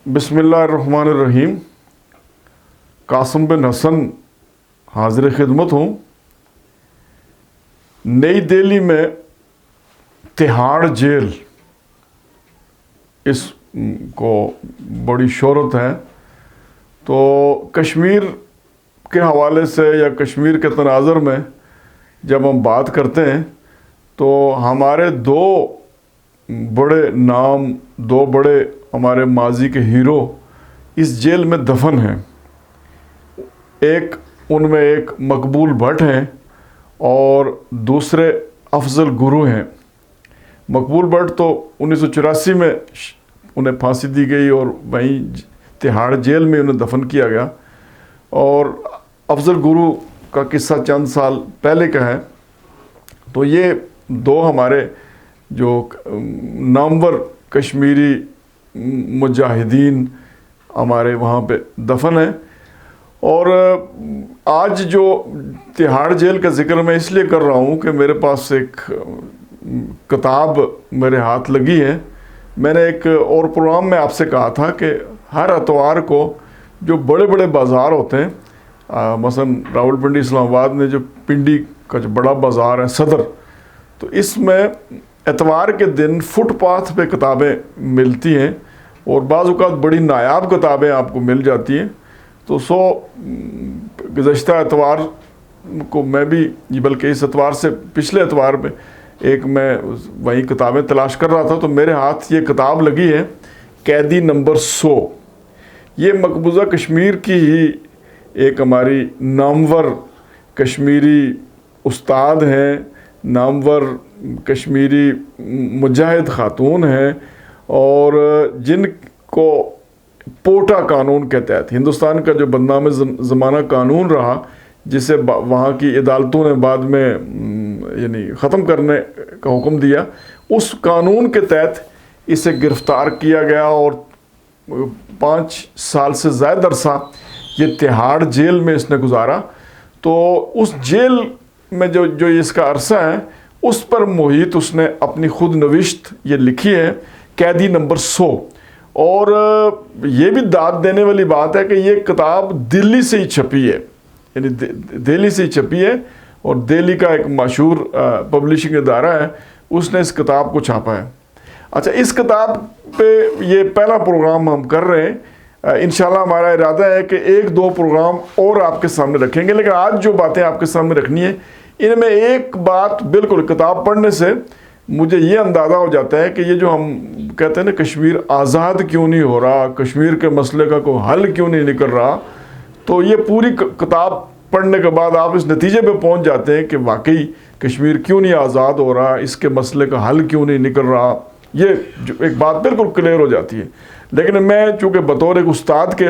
बिस्मिल्लाहिर्रहमानिर्रहीम। कासिम बिन हसन हाजिर खिदमत हूँ। नई दिल्ली में तिहाड़ जेल, इस को बड़ी शोहरत है। तो कश्मीर के हवाले से या कश्मीर के तनाज़र में जब हम बात करते हैं तो हमारे दो बड़े नाम, दो बड़े हमारे माजी के हीरो इस जेल में दफन हैं। उनमें एक मकबूल भट्ट हैं और दूसरे अफजल गुरु हैं। मकबूल भट्ट तो 1984 में उन्हें फांसी दी गई और वहीं तिहाड़ जेल में उन्हें दफन किया गया, और अफजल गुरु का किस्सा चंद साल पहले का है। तो ये दो हमारे जो नामवर कश्मीरी मुजाहिदीन हमारे वहाँ पे दफन है। और आज जो तिहाड़ जेल का ज़िक्र मैं इसलिए कर रहा हूँ कि मेरे पास एक किताब मेरे हाथ लगी है। मैंने एक और प्रोग्राम में आपसे कहा था कि हर इतवार को जो बड़े बड़े बाज़ार होते हैं, मसलन रावलपिंडी इस्लामाबाद में जो पिंडी का जो बड़ा बाज़ार है सदर, तो इसमें इतवार के दिन फुटपाथ पे किताबें मिलती हैं और बाज़ औक़ात बड़ी नायाब किताबें आपको मिल जाती हैं। तो गुज़श्ता इतवार को मैं भी, बल्कि इस इतवार से पिछले इतवार में मैं वही किताबें तलाश कर रहा था, तो मेरे हाथ ये किताब लगी है, कैदी नंबर 100। ये मकबूजा कश्मीर की ही एक हमारी नामवर कश्मीरी उस्ताद हैं, नामवर कश्मीरी मुजाहिद ख़ातून हैं, और जिनको पोटा कानून के तहत हिंदुस्तान का जो बदनाम ज़माना कानून रहा, जिसे वहाँ की अदालतों ने बाद में ख़त्म करने का हुक्म दिया, उस कानून के तहत इसे गिरफ़्तार किया गया और 5 साल से ज़्यादा अरसा ये तिहाड़ जेल में इसने गुजारा। तो उस जेल में जो इसका अरसा है, उस पर मुहित उसने अपनी खुद नविश्त ये लिखी है, कैदी नंबर 100। और ये भी दाद देने वाली बात है कि ये किताब दिल्ली से ही छपी है, यानी दिल्ली से ही छपी है, और दिल्ली का एक मशहूर पब्लिशिंग इदारा है, उसने इस किताब को छापा है। अच्छा, इस किताब पे ये पहला प्रोग्राम हम कर रहे हैं। इंशाल्लाह हमारा इरादा है कि 1-2 प्रोग्राम और आपके सामने रखेंगे, लेकिन आज जो बातें आपके सामने रखनी है, इनमें एक बात बिल्कुल किताब पढ़ने से मुझे ये अंदाज़ा हो जाता है कि ये जो हम कहते हैं ना, कश्मीर आज़ाद क्यों नहीं हो रहा, कश्मीर के मसले का कोई हल क्यों नहीं निकल रहा, तो ये पूरी किताब पढ़ने के बाद आप इस नतीजे पे पहुंच जाते हैं कि वाकई कश्मीर क्यों नहीं आज़ाद हो रहा, इसके मसले का हल क्यों नहीं निकल रहा। ये जो एक बात बिल्कुल क्लियर हो जाती है। लेकिन मैं चूँकि बतौर एक उस्ताद के,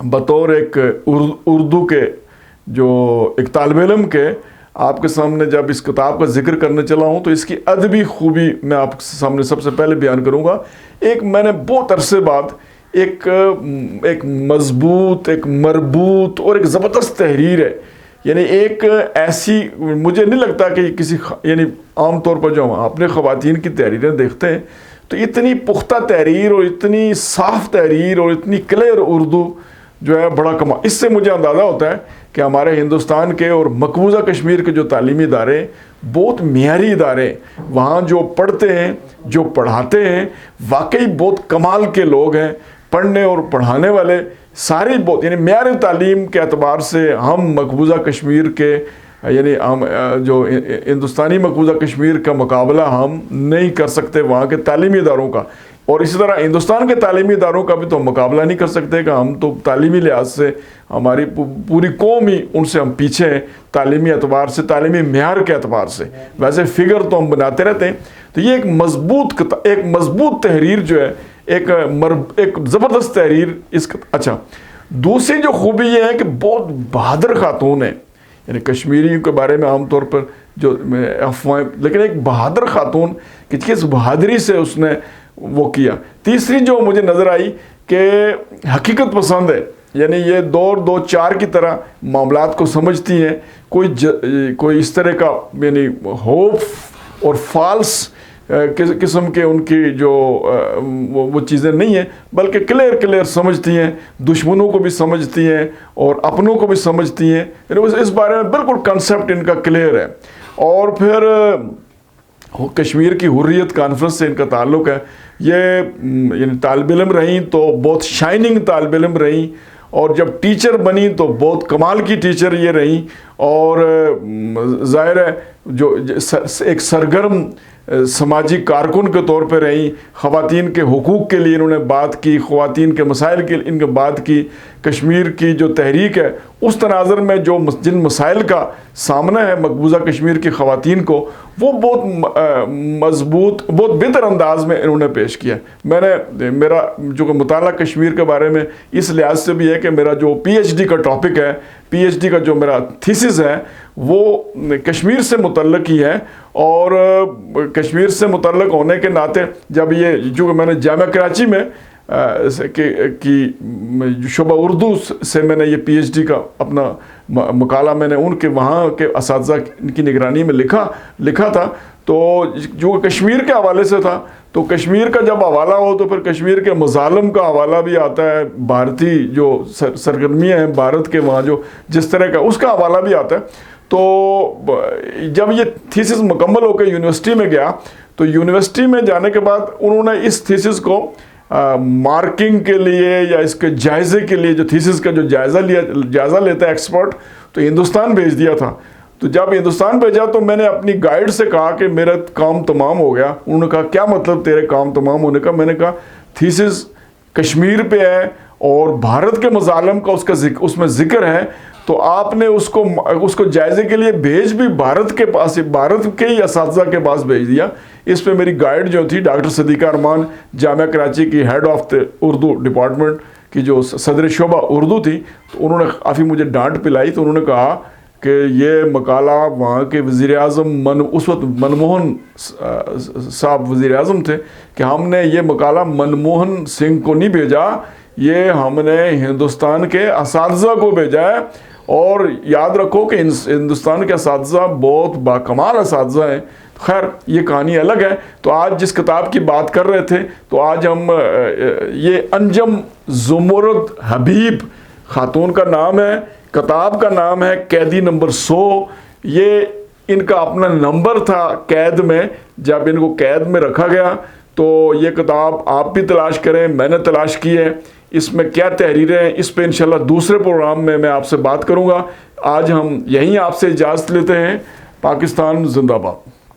बतौर एक उर्दू के जो एक तालिब इल्म के आपके सामने जब इस किताब का जिक्र करने चला हूँ, तो इसकी अदबी खूबी मैं आपके सामने सबसे पहले बयान करूँगा। मैंने बहुत अरसे बाद एक मजबूत, एक मरबूत और एक ज़बरदस्त तहरीर है, यानी एक ऐसी, मुझे नहीं लगता कि किसी, यानी आम तौर पर जो हम अपने ख़वातीन की तहरीरें देखते हैं तो इतनी पुख्ता तहरीर और इतनी साफ़ तहरीर और इतनी क्लियर उर्दू जो है, बड़ा कमाल। इससे मुझे अंदाज़ा होता है कि हमारे हिंदुस्तान के और मकबूजा कश्मीर के जो तालीमी इदारे बहुत मियारी इदारे, वहाँ जो पढ़ते हैं, जो पढ़ाते हैं, वाकई बहुत कमाल के लोग हैं। पढ़ने और पढ़ाने वाले सारे बहुत, यानी मियारी तालीम के अतबार से हम मकबूजा कश्मीर के, यानी हम जो हिंदुस्तानी मकबूजा कश्मीर का मुकाबला हम नहीं कर सकते वहाँ के तालीमी इदारों का, और इसी तरह हिंदुस्तान के तालीमी इदारों का भी तो मुकाबला नहीं कर सकते कि हम तो तालीमी लिहाज से, हमारी पूरी कौम ही उनसे हम पीछे हैं, तालीमी एतबार से, तालीमी म्यार के एतबार से। वैसे फिगर तो हम बनाते रहते हैं। तो ये एक मजबूत तहरीर जो है, एक ज़बरदस्त तहरीर अच्छा, दूसरी जो खूबी ये है कि बहुत बहादुर खातून है, यानी कश्मीरियों के बारे में आमतौर पर जो अफवाहें, लेकिन एक बहादुर खातून कि किस बहादुरी से उसने वो किया। तीसरी जो मुझे नज़र आई कि हकीकत पसंद है, यानी ये 2-4 की तरह मामलात को समझती हैं, कोई इस तरह का यानी होप और फॉल्स قسم کے ان کی جو وہ چیزیں نہیں ہیں، بلکہ کلیئر سمجھتی ہیں، دشمنوں کو بھی سمجھتی ہیں اور اپنوں کو بھی سمجھتی ہیں، اس بارے میں بالکل کنسیپٹ ان کا کلیئر ہے۔ اور پھر کشمیر کی حریت کانفرنس سے ان کا تعلق ہے۔ یہ یعنی طالب علم رہیں تو بہت شائننگ طالب علم رہیں، اور جب ٹیچر بنی تو بہت کمال کی ٹیچر یہ رہیں، اور ظاہر ہے جو ایک سرگرم سماجی کارکن کے طور پہ رہیں، خواتین کے حقوق کے لیے انہوں نے بات کی، خواتین کے مسائل کے ان کے بات کی۔ کشمیر کی جو تحریک ہے اس تناظر میں جن مسائل کا سامنا ہے مقبوضہ کشمیر کی خواتین کو، وہ بہت مضبوط، بہت بہتر انداز میں انہوں نے پیش کیا۔ میرا جو مطالعہ کشمیر کے بارے میں اس لحاظ سے بھی ہے کہ میرا جو پی ایچ ڈی کا ٹاپک ہے، پی ایچ ڈی کا جو میرا تھیسس ہے وہ کشمیر سے متعلق ہی ہے، اور کشمیر سے متعلق ہونے کے ناطے جب یہ جو میں نے جامعہ کراچی میں کی شعبہ اردو سے میں نے یہ پی ایچ ڈی کا اپنا مقالہ میں نے ان کے وہاں کے اساتذہ کی نگرانی میں لکھا تھا، تو جو کشمیر کے حوالے سے تھا، تو کشمیر کا جب حوالہ ہو تو پھر کشمیر کے مظالم کا حوالہ بھی آتا ہے، بھارتی جو سرگرمیاں ہیں بھارت کے وہاں جو جس طرح کا اس کا حوالہ بھی آتا ہے۔ تو جب یہ تھیسس مکمل ہو کے یونیورسٹی میں گیا، تو یونیورسٹی میں جانے کے بعد انہوں نے اس تھیسس کو مارکنگ کے لیے یا اس کے جائزے کے لیے، جو تھیسس کا جو جائزہ لیتا ہے ایکسپرٹ، تو ہندوستان بھیج دیا تھا۔ تو جب ہندوستان بھیجا تو میں نے اپنی گائیڈ سے کہا کہ میرا کام تمام ہو گیا۔ انہوں نے کہا کیا مطلب تیرے کام تمام ہونے کا؟ میں نے کہا تھیسس کشمیر پہ ہے اور بھارت کے مظالم کا اس میں ذکر ہے، تو آپ نے اس کو جائزے کے لیے بھیج بھی بھارت کے پاس، بھارت کے ہی اساتذہ کے پاس بھیج دیا۔ اس پہ میری گائیڈ جو تھی ڈاکٹر صدیقہ ارمان، جامعہ کراچی کی ہیڈ آف اردو ڈپارٹمنٹ کی جو صدر شعبہ اردو تھی، تو انہوں نے کافی مجھے ڈانٹ پلائی۔ تو انہوں نے کہا کہ یہ مقالہ وہاں کے وزیر اعظم اس وقت منموہن صاحب وزیر اعظم تھے، کہ ہم نے یہ مقالہ منموہن سنگھ کو نہیں بھیجا، یہ ہم نے ہندوستان کے اساتذہ کو بھیجا ہے۔ اور یاد رکھو کہ ہندوستان کے اساتذہ بہت باکمال اساتذہ ہیں۔ خیر یہ کہانی الگ ہے۔ تو آج جس کتاب کی بات کر رہے تھے، تو آج ہم یہ انجم زمرد حبیب خاتون کا نام ہے، کتاب کا نام ہے قیدی نمبر 100۔ یہ ان کا اپنا نمبر تھا قید میں، جب ان کو قید میں رکھا گیا۔ تو یہ کتاب آپ بھی تلاش کریں، میں نے تلاش کی ہے۔ اس میں کیا تحریریں ہیں، اس پہ انشاءاللہ دوسرے پروگرام میں آپ سے بات کروں گا۔ آج ہم یہیں آپ سے اجازت لیتے ہیں۔ پاکستان زندہ باد۔